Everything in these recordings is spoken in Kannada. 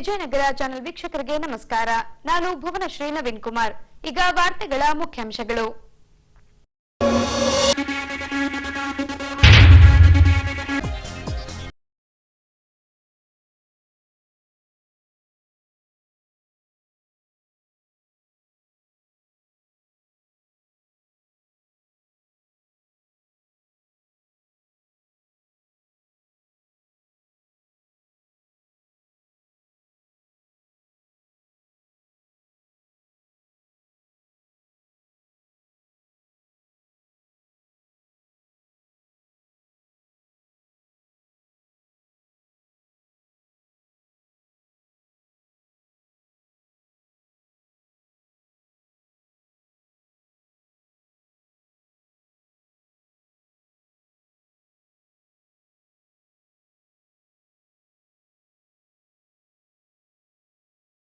ವಿಜಯನಗರ ಚಾನೆಲ್ ವೀಕ್ಷಕರಿಗೆ ನಮಸ್ಕಾರ. ನಾನು ಭುವನಶ್ರೀ ನವೀನ್ ಕುಮಾರ್. ಈಗ ವಾರ್ತೆಗಳ ಮುಖ್ಯಾಂಶಗಳು.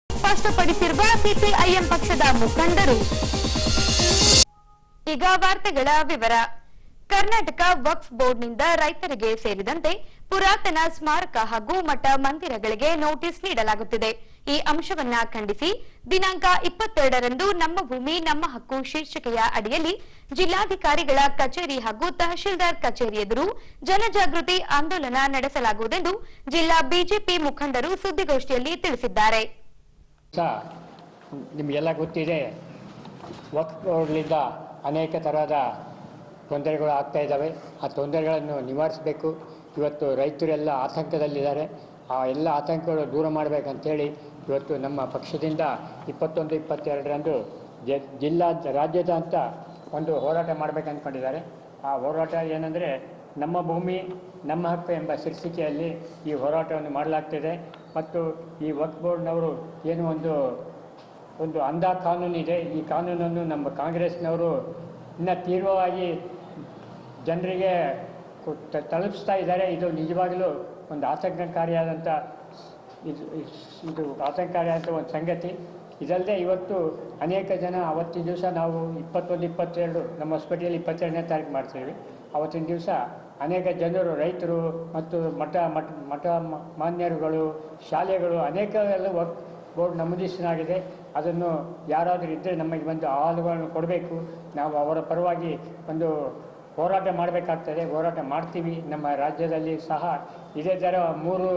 ಸ್ಪಷ್ಟಪಡಿಸಿರುವ ಸಿಪಿಐಎಂ ಪಕ್ಷದ ಮುಖಂಡರು. ಈಗ ವಾರ್ತೆಗಳ ವಿವರ. ಕರ್ನಾಟಕ ವಕ್ಫ್ ಬೋರ್ಡ್ನಿಂದ ರೈತರಿಗೆ ಸೇರಿದಂತೆ ಪುರಾತನ ಸ್ಮಾರಕ ಹಾಗೂ ಮಠ ಮಂದಿರಗಳಿಗೆ ನೋಟಿಸ್ ನೀಡಲಾಗುತ್ತಿದೆ. ಈ ಅಂಶವನ್ನ ಖಂಡಿಸಿ ದಿನಾಂಕ 22ರಂದು ನಮ್ಮ ಭೂಮಿ ನಮ್ಮ ಹಕ್ಕು ಶೀರ್ಷಿಕೆಯ ಅಡಿಯಲ್ಲಿ ಜಿಲ್ಲಾಧಿಕಾರಿಗಳ ಕಚೇರಿ ಹಾಗೂ ತಹಶೀಲ್ದಾರ್ ಕಚೇರಿ ಎದುರು ಜನಜಾಗೃತಿ ಆಂದೋಲನ ನಡೆಸಲಾಗುವುದೆಂದು ಜಿಲ್ಲಾ ಬಿಜೆಪಿ ಮುಖಂಡರು ಸುದ್ದಿಗೋಷ್ಠಿಯಲ್ಲಿ ತಿಳಿಸಿದ್ದಾರೆ. ನಿಮಗೆಲ್ಲ ಗೊತ್ತಿದೆ, ವಕ್ಫ್ ಬೋರ್ಡ್ನಿಂದ ಅನೇಕ ತರಹದ ತೊಂದರೆಗಳು ಆಗ್ತಾ ಇದ್ದಾವೆ. ಆ ತೊಂದರೆಗಳನ್ನು ನಿವಾರಿಸಬೇಕು. ಇವತ್ತು ರೈತರೆಲ್ಲ ಆತಂಕದಲ್ಲಿದ್ದಾರೆ. ಆ ಎಲ್ಲ ಆತಂಕಗಳು ದೂರ ಮಾಡಬೇಕಂತೇಳಿ ಇವತ್ತು ನಮ್ಮ ಪಕ್ಷದಿಂದ 21-22ರಂದು ರಾಜ್ಯದಾದ್ಯಂತ ಒಂದು ಹೋರಾಟ ಮಾಡಬೇಕಂದ್ಕೊಂಡಿದ್ದಾರೆ. ಆ ಹೋರಾಟ ಏನಂದರೆ, ನಮ್ಮ ಭೂಮಿ ನಮ್ಮ ಹಕ್ಕು ಎಂಬ ಶೀರ್ಷಿಕೆಯಲ್ಲಿ ಈ ಹೋರಾಟವನ್ನು ಮಾಡಲಾಗ್ತಿದೆ. ಮತ್ತು ಈ ವಕ್ಫ್ ಬೋರ್ಡ್ನವರು ಏನು ಒಂದು ಅಂಧ ಕಾನೂನಿದೆ, ಈ ಕಾನೂನನ್ನು ನಮ್ಮ ಕಾಂಗ್ರೆಸ್ನವರು ಇನ್ನೂ ತೀವ್ರವಾಗಿ ಜನರಿಗೆ ತಲುಪಿಸ್ತಾ ಇದ್ದಾರೆ. ಇದು ನಿಜವಾಗಲೂ ಒಂದು ಆತಂಕಕಾರಿಯಾದಂಥ ಒಂದು ಸಂಗತಿ. ಇದಲ್ಲದೆ ಇವತ್ತು ಅನೇಕ ಜನ ಅವತ್ತಿನ ದಿವಸ ನಾವು 21-22 ನಮ್ಮ ಹೊಸಪೇಟೆಯಲ್ಲಿ 22ನೇ ತಾರೀಕು ಮಾಡ್ತೀವಿ. ಅವತ್ತಿನ ದಿವಸ ಅನೇಕ ಜನರು, ರೈತರು ಮತ್ತು ಮಠ ಮಾನ್ಯರುಗಳು, ಶಾಲೆಗಳು ಅನೇಕ ಎಲ್ಲ ವಕ್ಫ್ ಬೋರ್ಡ್ ನಮೂದಿಸಲಾಗಿದೆ. ಅದನ್ನು ಯಾರಾದರೂ ಇದ್ದರೆ ನಮಗೆ ಬಂದು ಅಹವಾಲುಗಳನ್ನು ಕೊಡಬೇಕು. ನಾವು ಅವರ ಪರವಾಗಿ ಒಂದು ಹೋರಾಟ ಮಾಡಬೇಕಾಗ್ತದೆ. ಹೋರಾಟ ಮಾಡ್ತೀವಿ. ನಮ್ಮ ರಾಜ್ಯದಲ್ಲಿ ಸಹ ಇದೇ ಥರ 3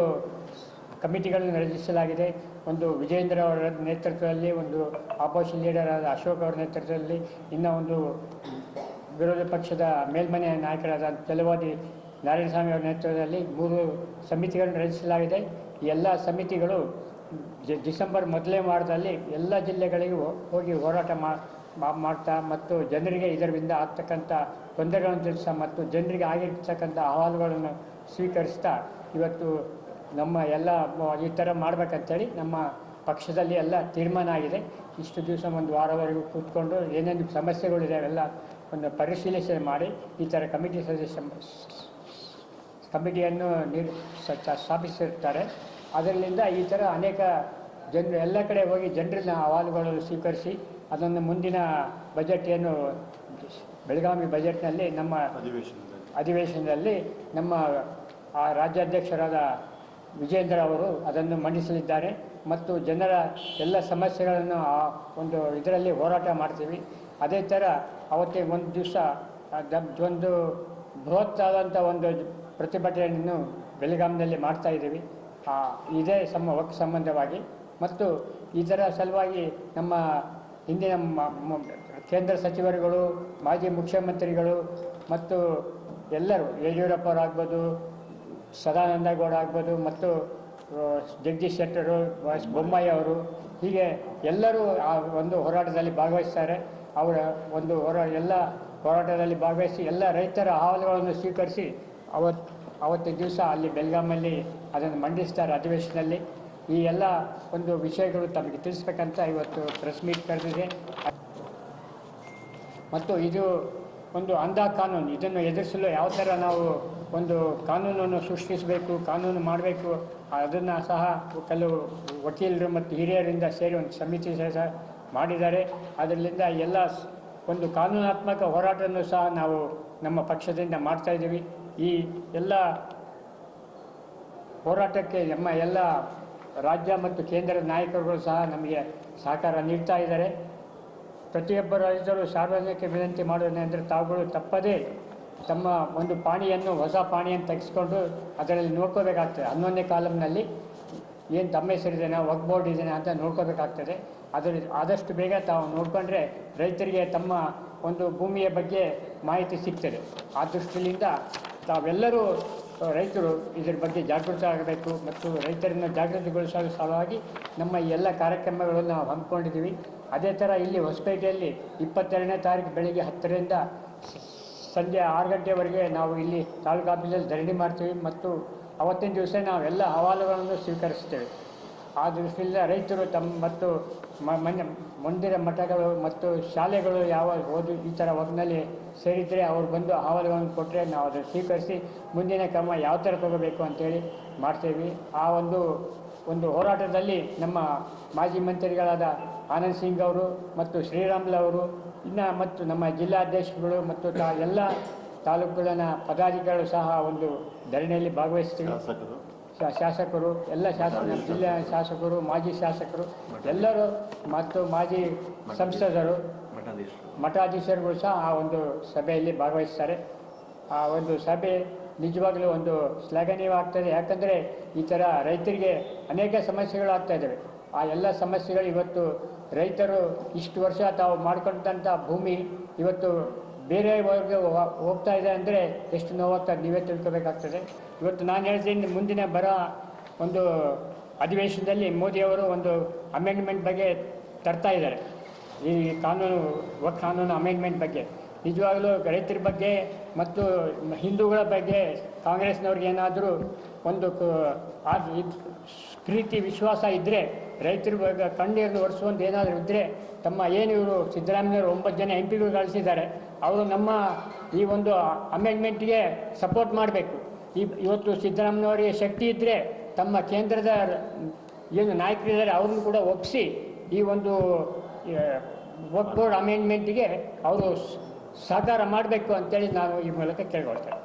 ಕಮಿಟಿಗಳನ್ನು ರಚಿಸಲಾಗಿದೆ. ಒಂದು ವಿಜೇಂದ್ರ ಅವರ ನೇತೃತ್ವದಲ್ಲಿ, ಒಂದು ಆಪೋಸಿಷನ್ ಲೀಡರ್ ಆದ ಅಶೋಕ್ ಅವರ ನೇತೃತ್ವದಲ್ಲಿ, ಇನ್ನೂ ಒಂದು ವಿರೋಧ ಪಕ್ಷದ ಮೇಲ್ಮನೆ ನಾಯಕರಾದ ಛಲವಾದಿ ನಾರಾಯಣಸ್ವಾಮಿ ಅವರ ನೇತೃತ್ವದಲ್ಲಿ 3 ಸಮಿತಿಗಳನ್ನು ರಚಿಸಲಾಗಿದೆ. ಈ ಎಲ್ಲ ಸಮಿತಿಗಳು ಡಿಸೆಂಬರ್ ಮೊದಲನೇ ವಾರದಲ್ಲಿ ಎಲ್ಲ ಜಿಲ್ಲೆಗಳಿಗೂ ಹೋಗಿ ಹೋರಾಟ ಮಾಡ್ತಾ ಮತ್ತು ಜನರಿಗೆ ಇದರಿಂದ ಆಗ್ತಕ್ಕಂಥ ತೊಂದರೆಗಳನ್ನು ತಿಳಿಸ್ತಾ ಮತ್ತು ಜನರಿಗೆ ಆಗಿರ್ತಕ್ಕಂಥ ಅಹವಾಲುಗಳನ್ನು ಸ್ವೀಕರಿಸ್ತಾ ಇವತ್ತು ನಮ್ಮ ಎಲ್ಲ ಈ ಥರ ಮಾಡಬೇಕಂತೇಳಿ ನಮ್ಮ ಪಕ್ಷದಲ್ಲಿ ಎಲ್ಲ ತೀರ್ಮಾನ ಆಗಿದೆ. ಇಷ್ಟು ದಿವಸ ಒಂದು ವಾರವರೆಗೂ ಕೂತ್ಕೊಂಡು ಏನೇನು ಸಮಸ್ಯೆಗಳಿದೆ ಅವೆಲ್ಲ ಒಂದು ಪರಿಶೀಲನೆ ಮಾಡಿ ಈ ಥರ ಕಮಿಟಿಯನ್ನು ಸ್ಥಾಪಿಸಿರ್ತಾರೆ. ಅದರಿಂದ ಈ ಥರ ಅನೇಕ ಜನರು ಎಲ್ಲ ಕಡೆ ಹೋಗಿ ಜನರನ್ನ ಅಹವಾಲುಗಳನ್ನು ಸ್ವೀಕರಿಸಿ ಅದನ್ನು ಮುಂದಿನ ಬಜೆಟ್ ಏನು ಬೆಳಗಾವಿ ಬಜೆಟ್ನಲ್ಲಿ ನಮ್ಮ ಅಧಿವೇಶನದಲ್ಲಿ ನಮ್ಮ ರಾಜ್ಯಾಧ್ಯಕ್ಷರಾದ ವಿಜೇಂದ್ರ ಅವರು ಅದನ್ನು ಮಂಡಿಸಲಿದ್ದಾರೆ. ಮತ್ತು ಜನರ ಎಲ್ಲ ಸಮಸ್ಯೆಗಳನ್ನು ಒಂದು ಇದರಲ್ಲಿ ಹೋರಾಟ ಮಾಡ್ತೀವಿ. ಅದೇ ಥರ ಅವತ್ತೇ ಒಂದು ದಿವಸ ಒಂದು ಬೃಹತ್ತಾದಂಥ ಒಂದು ಪ್ರತಿಭಟನೆಯನ್ನು ಬೆಳಗಾವಿನಲ್ಲಿ ಮಾಡ್ತಾಯಿದ್ದೀವಿ. ಇದೇ ವಕ್ಫ್ ಸಂಬಂಧವಾಗಿ ಮತ್ತು ಇದರ ಸಲುವಾಗಿ ನಮ್ಮ ಹಿಂದಿನ ಕೇಂದ್ರ ಸಚಿವರುಗಳು, ಮಾಜಿ ಮುಖ್ಯಮಂತ್ರಿಗಳು ಮತ್ತು ಎಲ್ಲರೂ, ಯಡಿಯೂರಪ್ಪರಾಗ್ಬೋದು, ಸದಾನಂದ ಗೌಡ ಆಗ್ಬೋದು ಮತ್ತು ಜಗದೀಶ್ ಶೆಟ್ಟರು, ಬೊಮ್ಮಾಯಿ ಅವರು, ಹೀಗೆ ಎಲ್ಲರೂ ಆ ಒಂದು ಹೋರಾಟದಲ್ಲಿ ಭಾಗವಹಿಸ್ತಾರೆ. ಅವರ ಒಂದು ಎಲ್ಲ ಹೋರಾಟದಲ್ಲಿ ಭಾಗವಹಿಸಿ ಎಲ್ಲ ರೈತರ ಅಹವಾಲುಗಳನ್ನು ಸ್ವೀಕರಿಸಿ ಅವತ್ತಿನ ದಿವಸ ಅಲ್ಲಿ ಬೆಳಗಾಮಲ್ಲಿ ಅದನ್ನು ಮಂಡಿಸ್ತಾರೆ ಅಧಿವೇಶನದಲ್ಲಿ. ಈ ಎಲ್ಲ ಒಂದು ವಿಷಯಗಳು ತಮಗೆ ತಿಳಿಸ್ಬೇಕಂತ ಇವತ್ತು ಪ್ರೆಸ್ ಮೀಟ್ ಕರೆದಿದೆ. ಮತ್ತು ಇದು ಒಂದು ಅಂಧ ಕಾನೂನು. ಇದನ್ನು ಎದುರಿಸಲು ಯಾವ ಥರ ನಾವು ಒಂದು ಕಾನೂನನ್ನು ಸೃಷ್ಟಿಸಬೇಕು, ಕಾನೂನು ಮಾಡಬೇಕು, ಅದನ್ನು ಸಹ ಕೆಲವು ವಕೀಲರು ಮತ್ತು ಹಿರಿಯರಿಂದ ಸೇರಿ ಒಂದು ಸಮಿತಿ ಸಹ ಮಾಡಿದ್ದಾರೆ. ಅದರಿಂದ ಎಲ್ಲ ಒಂದು ಕಾನೂನಾತ್ಮಕ ಹೋರಾಟವನ್ನು ಸಹ ನಾವು ನಮ್ಮ ಪಕ್ಷದಿಂದ ಮಾಡ್ತಾಯಿದ್ದೀವಿ. ಈ ಎಲ್ಲ ಹೋರಾಟಕ್ಕೆ ನಮ್ಮ ಎಲ್ಲ ರಾಜ್ಯ ಮತ್ತು ಕೇಂದ್ರದ ನಾಯಕರುಗಳು ಸಹ ನಮಗೆ ಸಹಕಾರ ನೀಡ್ತಾ ಇದ್ದಾರೆ. ಪ್ರತಿಯೊಬ್ಬ ರೈತರು ಸಾರ್ವಜನಿಕ ವಿನಂತಿ ಮಾಡೋದೇನೆಂದರೆ ತಾವುಗಳು ತಪ್ಪದೇ ತಮ್ಮ ಒಂದು ಪಾಣಿಯನ್ನು ಹೊಸ ಪಾಣಿಯನ್ನು ತೆಗೆಸ್ಕೊಂಡು ಅದರಲ್ಲಿ ನೋಡ್ಕೋಬೇಕಾಗ್ತದೆ. 11ನೇ ಕಾಲಮ್ನಲ್ಲಿ ಏನು ತಮ್ಮ ಹೆಸರಿದೆನಾ ವಕ್ಫ್ ಬೋರ್ಡ್ ಇದೆಯಾ ಅಂತ ನೋಡ್ಕೋಬೇಕಾಗ್ತದೆ. ಆದಷ್ಟು ಬೇಗ ತಾವು ನೋಡಿಕೊಂಡ್ರೆ ರೈತರಿಗೆ ತಮ್ಮ ಒಂದು ಭೂಮಿಯ ಬಗ್ಗೆ ಮಾಹಿತಿ ಸಿಗ್ತದೆ. ಆ ದೃಷ್ಟಿಯಿಂದ ತಾವೆಲ್ಲರೂ ರೈತರು ಇದರ ಬಗ್ಗೆ ಜಾಗೃತ ಆಗಬೇಕು ಮತ್ತು ರೈತರನ್ನು ಜಾಗೃತಿಗೊಳಿಸುವ ಸಲುವಾಗಿ ನಮ್ಮ ಈ ಎಲ್ಲ ಕಾರ್ಯಕ್ರಮಗಳನ್ನು ನಾವು ಹಮ್ಮಿಕೊಂಡಿದ್ದೀವಿ. ಅದೇ ಥರ ಇಲ್ಲಿ ಹೊಸಪೇಟೆಯಲ್ಲಿ 22ನೇ ತಾರೀಕು ಬೆಳಗ್ಗೆ 10ರಿಂದ ಸಂಜೆ 6 ಗಂಟೆವರೆಗೆ ನಾವು ಇಲ್ಲಿ ತಾಲೂಕು ಆಫೀಸಲ್ಲಿ ಧರಣಿ ಮಾಡ್ತೀವಿ ಮತ್ತು ಅವತ್ತಿನ ದಿವಸ ನಾವೆಲ್ಲ ಅಹವಾಲುಗಳನ್ನು ಸ್ವೀಕರಿಸ್ತೇವೆ. ಆ ದೃಷ್ಟಿಯಿಂದ ರೈತರು ತಮ್ಮ ಮತ್ತು ಮಂದಿರ ಮಠಗಳು ಮತ್ತು ಶಾಲೆಗಳು ಯಾವ ಈ ಥರ ಒಗ್ನಲ್ಲಿ ಸೇರಿದರೆ ಅವ್ರು ಬಂದು ಅಹವಾಲುಗಳನ್ನು ಕೊಟ್ಟರೆ ನಾವು ಅದನ್ನು ಸ್ವೀಕರಿಸಿ ಮುಂದಿನ ಕ್ರಮ ಯಾವ ಥರ ತಗೋಬೇಕು ಅಂತೇಳಿ ಮಾಡ್ತೇವೆ. ಆ ಒಂದು ಹೋರಾಟದಲ್ಲಿ ನಮ್ಮ ಮಾಜಿ ಮಂತ್ರಿಗಳಾದ ಆನಂದ್ ಸಿಂಗ್ ಅವರು ಮತ್ತು ಶ್ರೀರಾಮ್ಲು ಅವರು ಮತ್ತು ನಮ್ಮ ಜಿಲ್ಲಾಧ್ಯಕ್ಷರುಗಳು ಮತ್ತು ಎಲ್ಲ ತಾಲೂಕುಗಳ ಪದಾಧಿಕಾರಿಗಳು ಸಹ ಒಂದು ಧರಣಿಯಲ್ಲಿ ಭಾಗವಹಿಸ್ತೀವಿ. ಶಾಸಕರು ಎಲ್ಲ ಜಿಲ್ಲಾ ಶಾಸಕರು, ಮಾಜಿ ಶಾಸಕರು ಎಲ್ಲರೂ ಮತ್ತು ಮಾಜಿ ಸಂಸದರು, ಮಠಾಧೀಶರುಗಳು ಸಹ ಆ ಒಂದು ಸಭೆಯಲ್ಲಿ ಭಾಗವಹಿಸ್ತಾರೆ. ಆ ಒಂದು ಸಭೆ ನಿಜವಾಗಲೂ ಒಂದು ಶ್ಲಾಘನೀಯವಾಗ್ತದೆ. ಯಾಕಂದರೆ ಈ ಥರ ರೈತರಿಗೆ ಅನೇಕ ಸಮಸ್ಯೆಗಳಾಗ್ತಾ ಇದ್ದಾವೆ. ಆ ಎಲ್ಲ ಇವತ್ತು ರೈತರು ಇಷ್ಟು ವರ್ಷ ತಾವು ಮಾಡ್ಕೊಂಡಂಥ ಭೂಮಿ ಇವತ್ತು ಬೇರೆಯವರೆಗೆ ಹೋಗ್ತಾ ಇದೆ ಅಂದರೆ ಎಷ್ಟು ನೋವಾಗ್ತದೆ ನೀವೇ ತಿಳ್ಕೋಬೇಕಾಗ್ತದೆ. ಇವತ್ತು ನಾನು ಹೇಳ್ತೀನಿ, ಮುಂದಿನ ಒಂದು ಅಧಿವೇಶನದಲ್ಲಿ ಮೋದಿಯವರು ಒಂದು ಅಮೆಂಡ್ಮೆಂಟ್ ಬಗ್ಗೆ ತರ್ತಾ ಇದ್ದಾರೆ. ಈ ಕಾನೂನು ಅಮೆಂಡ್ಮೆಂಟ್ ಬಗ್ಗೆ ನಿಜವಾಗಲೂ ರೈತರ ಬಗ್ಗೆ ಮತ್ತು ಹಿಂದೂಗಳ ಬಗ್ಗೆ ಕಾಂಗ್ರೆಸ್ನವ್ರಿಗೆ ಏನಾದರೂ ಒಂದು ಪ್ರೀತಿ ವಿಶ್ವಾಸ ಇದ್ದರೆ, ರೈತರ ಬಗ್ಗೆ ಕಣ್ಣೀರನ್ನು ಒರೆಸುವಂತ ಏನಾದರೂ ಇದ್ದರೆ, ಇವರು ಸಿದ್ದರಾಮಯ್ಯವರು 9 ಜನ MP ಗಳು ಕಳಿಸಿದ್ದಾರೆ, ಅವರು ನಮ್ಮ ಈ ಒಂದು ಅಮೆಂಡ್ಮೆಂಟ್ಗೆ ಸಪೋರ್ಟ್ ಮಾಡಬೇಕು. ಇವತ್ತು ಸಿದ್ದರಾಮಯ್ಯವರಿಗೆ ಶಕ್ತಿ ಇದ್ದರೆ ತಮ್ಮ ಕೇಂದ್ರದ ಏನು ನಾಯಕರಿದ್ದಾರೆ ಅವ್ರನ್ನು ಕೂಡ ಒಪ್ಪಿಸಿ ಈ ಒಂದು ವಕ್ಫ್ ಬೋರ್ಡ್ ಅಮೆಂಡ್ಮೆಂಟ್ಗೆ ಅವರು ಸಹಕಾರ ಮಾಡಬೇಕು ಅಂತೇಳಿ ನಾನು ಈ ಮೂಲಕ ಕೇಳ್ಕೊಳ್ತೇನೆ.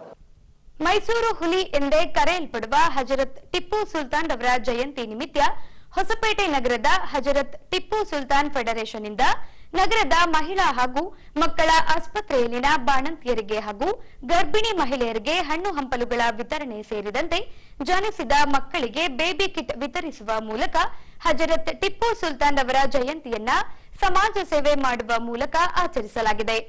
ಮೈಸೂರು ಹುಲಿ ಎಂದೇ ಕರೆಯಲ್ಪಡುವ ಹಜರತ್ ಟಿಪ್ಪು ಸುಲ್ತಾನ್ ಅವರ ಜಯಂತಿ ನಿಮಿತ್ತ ಹೊಸಪೇಟೆ ನಗರದ ಹಜರತ್ ಟಿಪ್ಪು ಸುಲ್ತಾನ್ ಫೆಡರೇಷನ್ ಇಂದ ನಗರದ ಮಹಿಳಾ ಹಾಗೂ ಮಕ್ಕಳ ಆಸ್ಪತ್ರೆಯಲ್ಲಿನ ಬಾಣಂತಿಯರಿಗೆ ಹಾಗೂ ಗರ್ಭಿಣಿ ಮಹಿಳೆಯರಿಗೆ ಹಣ್ಣು ಹಂಪಲುಗಳ ವಿತರಣೆ ಸೇರಿದಂತೆ ಜನಿಸಿದ ಮಕ್ಕಳಿಗೆ ಬೇಬಿ ಕಿಟ್ ವಿತರಿಸುವ ಮೂಲಕ ಹಜರತ್ ಟಿಪ್ಪು ಸುಲ್ತಾನ್ ಅವರ ಜಯಂತಿಯನ್ನ ಸಮಾಜ ಸೇವೆ ಮಾಡುವ ಮೂಲಕ ಆಚರಿಸಲಾಗಿದೆ.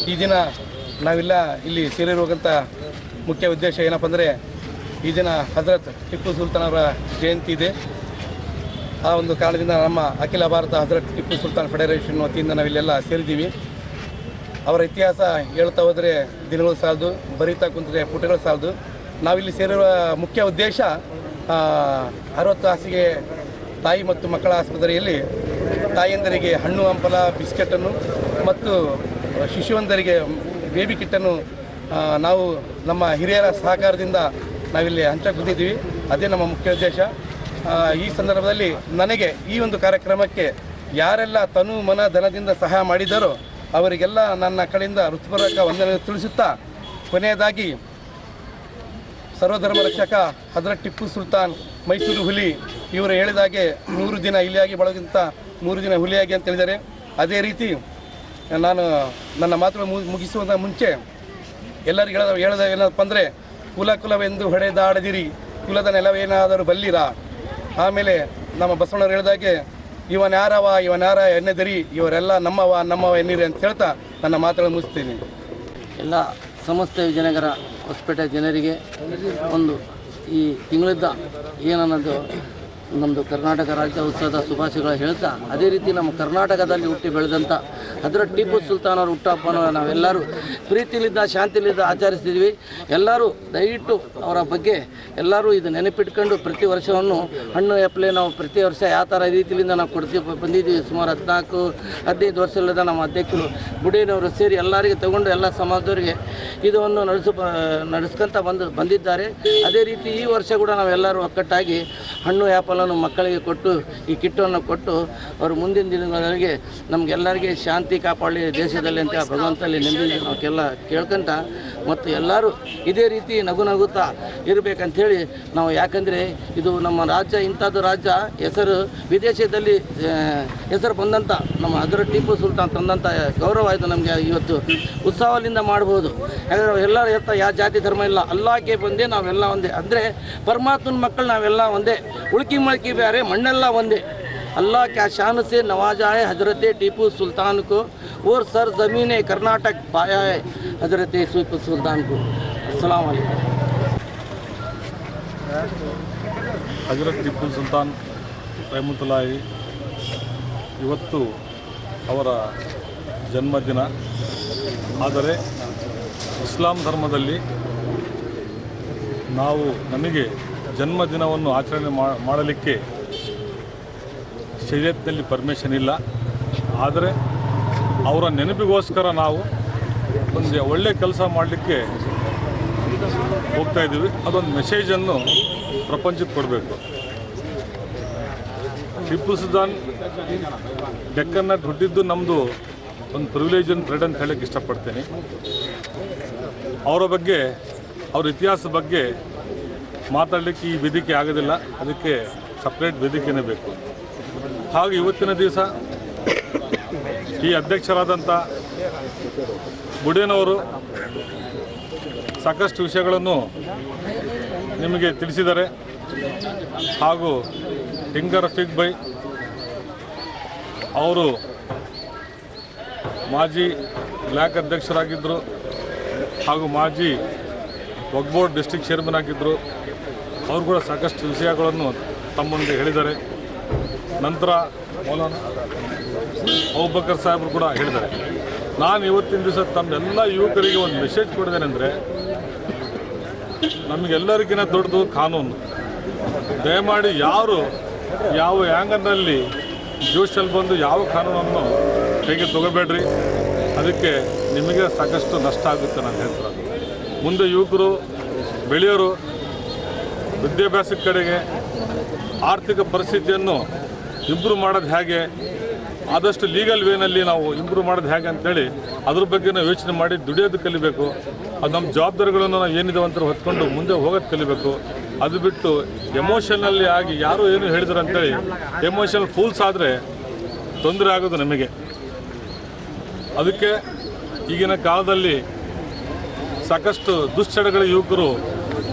ಈ ದಿನ ನಾವೆಲ್ಲ ಇಲ್ಲಿ ಸೇರಿರುವಂಥ ಮುಖ್ಯ ಉದ್ದೇಶ ಏನಪ್ಪ ಅಂದರೆ, ಈ ದಿನ ಹಜರತ್ ಟಿಪ್ಪು ಸುಲ್ತಾನ್ ಅವರ ಜಯಂತಿ ಇದೆ. ಆ ಒಂದು ಕಾರಣದಿಂದ ನಮ್ಮ ಅಖಿಲ ಭಾರತ ಹಜರತ್ ಟಿಪ್ಪು ಸುಲ್ತಾನ್ ಫೆಡರೇಷನ್ ವತಿಯಿಂದ ನಾವಿಲ್ಲೆಲ್ಲ ಸೇರಿದ್ದೀವಿ. ಅವರ ಇತಿಹಾಸ ಹೇಳ್ತಾ ಹೋದರೆ ದಿನಗಳು ಸಾಲದು, ಬರೀತಾ ಕುಂತರೆ ಪುಟಗಳು ಸಾಲದು. ನಾವಿಲ್ಲಿ ಸೇರಿರುವ ಮುಖ್ಯ ಉದ್ದೇಶ 60 ಹಾಸಿಗೆ ತಾಯಿ ಮತ್ತು ಮಕ್ಕಳ ಆಸ್ಪತ್ರೆಯಲ್ಲಿ ತಾಯಂದರಿಗೆ ಹಣ್ಣು ಹಂಪಲ ಬಿಸ್ಕೆಟನ್ನು ಮತ್ತು ಶಿಶುವಂದರಿಗೆ ಬೇಬಿ ಕಿಟ್ಟನ್ನು ನಾವು ನಮ್ಮ ಹಿರಿಯರ ಸಹಕಾರದಿಂದ ನಾವಿಲ್ಲಿ ಹಂಚಕ್ಕೆ ಬಂದಿದ್ದೀವಿ. ಅದೇ ನಮ್ಮ ಮುಖ್ಯ ಉದ್ದೇಶ. ಈ ಸಂದರ್ಭದಲ್ಲಿ ನನಗೆ ಈ ಒಂದು ಕಾರ್ಯಕ್ರಮಕ್ಕೆ ಯಾರೆಲ್ಲ ತನು ಮನ ಧನದಿಂದ ಸಹಾಯ ಮಾಡಿದ್ದಾರೋ ಅವರಿಗೆಲ್ಲ ನನ್ನ ಕಡೆಯಿಂದ ಹೃತ್ಪೂರ್ವಕ ವಂದನೆ ತಿಳಿಸುತ್ತಾ, ಕೊನೆಯದಾಗಿ ಸರ್ವಧರ್ಮ ರಕ್ಷಕ ಹಜರತ್ ಟಿಪ್ಪು ಸುಲ್ತಾನ್ ಮೈಸೂರು ಹುಲಿ ಇವರು ಹೇಳಿದಾಗೆ 100 ದಿನ ಇಲಿಯಾಗಿ ಬಳಗಿಂತ 100 ದಿನ ಹುಲಿಯಾಗಿ ಅಂತ ಹೇಳಿದ್ದಾರೆ. ಅದೇ ರೀತಿ ನಾನು ನನ್ನ ಮಾತು ಮುಗಿಸುವ ಮುಂಚೆ ಎಲ್ಲರಿಗೂ ಹೇಳೋದು ಏನಪ್ಪ ಅಂದರೆ, ಕುಲವೆಂದು ಹೊಡೆದಾಡದಿರಿ, ಕುಲದ ನೆಲವೇನಾದರೂ ಬಲ್ಲಿರ. ಆಮೇಲೆ ನಮ್ಮ ಬಸವಣ್ಣವ್ರು ಹೇಳಿದಾಗೆ ಇವನ್ಯಾರ ಎನ್ನೆದರಿ, ಇವರೆಲ್ಲ ನಮ್ಮವ ಎನ್ನಿರಿ ಅಂತ ಹೇಳ್ತಾ ನನ್ನ ಮಾತುಗಳನ್ನು ಮುಗಿಸ್ತೀನಿ. ಎಲ್ಲ ಸಮಸ್ತ ವಿಜಯನಗರ ಹೊಸಪೇಟೆ ಜನರಿಗೆ ಒಂದು ಈ ತಿಂಗಳಿದ್ದ ಏನನ್ನೋದು ನಮ್ಮದು ಕರ್ನಾಟಕ ರಾಜ್ಯೋತ್ಸವದ ಶುಭಾಶಯಗಳು ಹೇಳ್ತಾ, ಅದೇ ರೀತಿ ನಮ್ಮ ಕರ್ನಾಟಕದಲ್ಲಿ ಹುಟ್ಟಿ ಬೆಳೆದಂಥ ಹಜರತ್ ಟಿಪ್ಪು ಸುಲ್ತಾನ್ ಅವರು ಹುಟ್ಟುಹಬ್ಬನ ನಾವೆಲ್ಲರೂ ಪ್ರೀತಿಲಿದ್ದ ಶಾಂತಿಲಿದ್ದ ಆಚರಿಸ್ತಿದ್ವಿ. ಎಲ್ಲರೂ ದಯವಿಟ್ಟು ಅವರ ಬಗ್ಗೆ ಎಲ್ಲರೂ ಇದು ನೆನಪಿಟ್ಕೊಂಡು ಪ್ರತಿ ವರ್ಷವನ್ನು ಹಣ್ಣು ಎಪ್ಪಲೆ ನಾವು ಪ್ರತಿ ವರ್ಷ ಯಾವ ಥರ ರೀತಿಯಿಂದ ನಾವು ಬಂದಿದ್ದೀವಿ. ಸುಮಾರು 14-15 ವರ್ಷದ ನಮ್ಮ ಅಧ್ಯಕ್ಷರು ಬುಡೇನವರು ಸೇರಿ ಎಲ್ಲರಿಗೆ ತಗೊಂಡು ಎಲ್ಲ ಸಮಾಜದವರಿಗೆ ಇದನ್ನು ನಡೆಸ್ಕೊಂತ ಬಂದಿದ್ದಾರೆ. ಅದೇ ರೀತಿ ಈ ವರ್ಷ ಕೂಡ ನಾವೆಲ್ಲರೂ ಒಕ್ಕಟ್ಟಾಗಿ ಹಣ್ಣು ಆ್ಯಪಲನ್ನು ಮಕ್ಕಳಿಗೆ ಕೊಟ್ಟು ಈ ಕಿಟ್ಟನ್ನು ಕೊಟ್ಟು ಅವರು ಮುಂದಿನ ದಿನಗಳಿಗೆ ನಮಗೆಲ್ಲರಿಗೆ ಶಾಂತಿ ಕಾಪಾಡಲಿ ದೇಶದಲ್ಲಿ ಅಂತ ಭಗವಂತಲ್ಲಿ ನೆಮ್ಮದಿ ನಾವೆಲ್ಲ ಕೇಳ್ಕೊಂತ ಮತ್ತು ಎಲ್ಲರೂ ಇದೇ ರೀತಿ ನಗುತ್ತಾ ಇರಬೇಕಂಥೇಳಿ ನಾವು, ಯಾಕಂದರೆ ಇದು ನಮ್ಮ ರಾಜ್ಯ ಇಂಥದ್ದು ರಾಜ್ಯ ಹೆಸರು ವಿದೇಶದಲ್ಲಿ ಹೆಸರು ಬಂದಂಥ ನಮ್ಮ ಹಜರತ್ ಟಿಪ್ಪು ಸುಲ್ತಾನ್ ತಂದಂಥ ಗೌರವ ಇದು ನಮಗೆ ಇವತ್ತು ಉತ್ಸವದಿಂದ ಮಾಡ್ಬೋದು. ಯಾಕಂದರೆ ಎಲ್ಲ ಯಾವ ಜಾತಿ ಧರ್ಮ ಇಲ್ಲ, ಅಲ್ಲಾಹಕ್ಕೆ ಬಂದೇ ನಾವೆಲ್ಲ ಒಂದೇ, ಅಂದರೆ ಪರಮಾತ್ಮನ ಮಕ್ಕಳು ನಾವೆಲ್ಲ ಒಂದೇ, ಉಳ್ಕಿ ಮಳ್ಕಿ ಬೇರೆ ಮಣ್ಣೆಲ್ಲ ಒಂದೇ. अल्लाह क्या शान से नवाजा है हज़रत टीपू सुल्तान को और सर ज़मीन कर्नाटक पाया है हज़रत टीपू सुल्तान को. अस्सलाम वालेकुम. ಹಜರತ್ ಟಿಪ್ಪು ಸುಲ್ತಾನ್ ರಹಮತುಲ್ಲಾಹಿ ಇವತ್ತು ಅವರ ಜನ್ಮದಿನ. ಆದರೆ ಇಸ್ಲಾಂ ಧರ್ಮದಲ್ಲಿ ನಮಗೆ ಜನ್ಮದಿನವನ್ನು ಆಚರಣೆ ಮಾಡಲಿಕ್ಕೆ ಶರೀಯತ್ನಲ್ಲಿ ಪರ್ಮಿಷನ್ ಇಲ್ಲ. ಆದರೆ ಅವರ ನೆನಪಿಗೋಸ್ಕರ ನಾವು ಒಂದು ಒಳ್ಳೆ ಕೆಲಸ ಮಾಡಲಿಕ್ಕೆ ಹೋಗ್ತಾಯಿದ್ದೀವಿ. ಅದೊಂದು ಮೆಸೇಜನ್ನು ಪ್ರಪಂಚಕ್ಕೆ ಕೊಡಬೇಕು. ಟಿಪ್ಪು ಸುಲ್ತಾನ್ ಡೆಕ್ಕನ್ನ ಹುಟ್ಟಿದ್ದು ನಮ್ಮದು ಒಂದು ಪ್ರಿವಿಲೇಜ್ ಅಂಡ್ ಪ್ರೆಡ್ ಅಂತ ಹೇಳಕ್ಕೆ ಇಷ್ಟಪಡ್ತೀನಿ. ಅವರ ಬಗ್ಗೆ, ಅವ್ರ ಇತಿಹಾಸದ ಬಗ್ಗೆ ಮಾತಾಡಲಿಕ್ಕೆ ಈ ವೇದಿಕೆ ಆಗೋದಿಲ್ಲ. ಅದಕ್ಕೆ ಸಪ್ರೇಟ್ ವೇದಿಕೆನೇ ಬೇಕು. ಹಾಗೆ ಇವತ್ತಿನ ದಿವಸ ಈ ಅಧ್ಯಕ್ಷರಾದಂಥ ಬುಡೇನವರು ಸಾಕಷ್ಟು ವಿಷಯಗಳನ್ನು ನಿಮಗೆ ತಿಳಿಸಿದ್ದಾರೆ. ಹಾಗೂ ಟಿಂಕರ್ ರಫೀಕ್ ಬೈ ಅವರು ಮಾಜಿ ಬ್ಲ್ಯಾಕ್ ಅಧ್ಯಕ್ಷರಾಗಿದ್ದರು ಹಾಗೂ ಮಾಜಿ ವಕ್ಫ್ ಬೋರ್ಡ್ ಡಿಸ್ಟ್ರಿಕ್ಟ್ ಚೇರ್ಮನ್ ಆಗಿದ್ದರು. ಅವರು ಕೂಡ ಸಾಕಷ್ಟು ವಿಷಯಗಳನ್ನು ತಮ್ಮ ಮುಂದೆ ಹೇಳಿದ್ದಾರೆ. ನಂತರ ಮೌಲಾನಾ ಅಬೂಬಕರ್ ಸಾಹೇಬರು ಕೂಡ ಹೇಳಿದ್ದಾರೆ. ನಾನು ಇವತ್ತಿನ ದಿವಸ ತಮ್ಮೆಲ್ಲ ಯುವಕರಿಗೆ ಒಂದು ಮೆಸೇಜ್ ಕೊಡಿದ್ದೇನೆ ಅಂದರೆ, ನಮಗೆಲ್ಲರಿಗಿಂತ ದೊಡ್ಡದು ಕಾನೂನು. ದಯಮಾಡಿ ಯಾರು ಯಾವ ಆ್ಯಂಗಲ್ನಲ್ಲಿ ಜೋಶಲ್ಲಿ ಬಂದು ಯಾವ ಕಾನೂನನ್ನು ಕೈಗೆ ತಗೋಬೇಡ್ರಿ. ಅದಕ್ಕೆ ನಿಮಗೆ ಸಾಕಷ್ಟು ನಷ್ಟ ಆಗುತ್ತೆ ನಾನು ಹೇಳ್ತಾರೆ. ಮುಂದೆ ಯುವಕರು ಬೆಳೆಯೋರು ವಿದ್ಯಾಭ್ಯಾಸದ ಕಡೆಗೆ ಆರ್ಥಿಕ ಪರಿಸ್ಥಿತಿಯನ್ನು ಇಂಪ್ರೂವ್ ಮಾಡೋದು ಹೇಗೆ, ಆದಷ್ಟು ಲೀಗಲ್ ವೇನಲ್ಲಿ ನಾವು ಇಂಪ್ರೂವ್ ಮಾಡೋದು ಹೇಗೆ ಅಂತೇಳಿ ಅದ್ರ ಬಗ್ಗೆ ನಾವು ಯೋಚನೆ ಮಾಡಿ ದುಡಿಯೋದು ಕಲಿಬೇಕು. ಅದು ನಮ್ಮ ಜವಾಬ್ದಾರಿಗಳನ್ನು ನಾವು ಏನಿದೆ ಅಂತ ಹೊತ್ಕೊಂಡು ಮುಂದೆ ಹೋಗೋದು ಕಲಿಬೇಕು. ಅದು ಬಿಟ್ಟು ಎಮೋಷನಲ್ಲಿ ಆಗಿ ಯಾರು ಏನು ಹೇಳಿದ್ರು ಅಂತೇಳಿ ಎಮೋಷನಲ್ ಫೂಲ್ಸ್ ಆದರೆ ತೊಂದರೆ ಆಗೋದು ನಮಗೆ. ಅದಕ್ಕೆ ಈಗಿನ ಕಾಲದಲ್ಲಿ ಸಾಕಷ್ಟು ದುಶ್ಚಟಗಳ ಯುವಕರು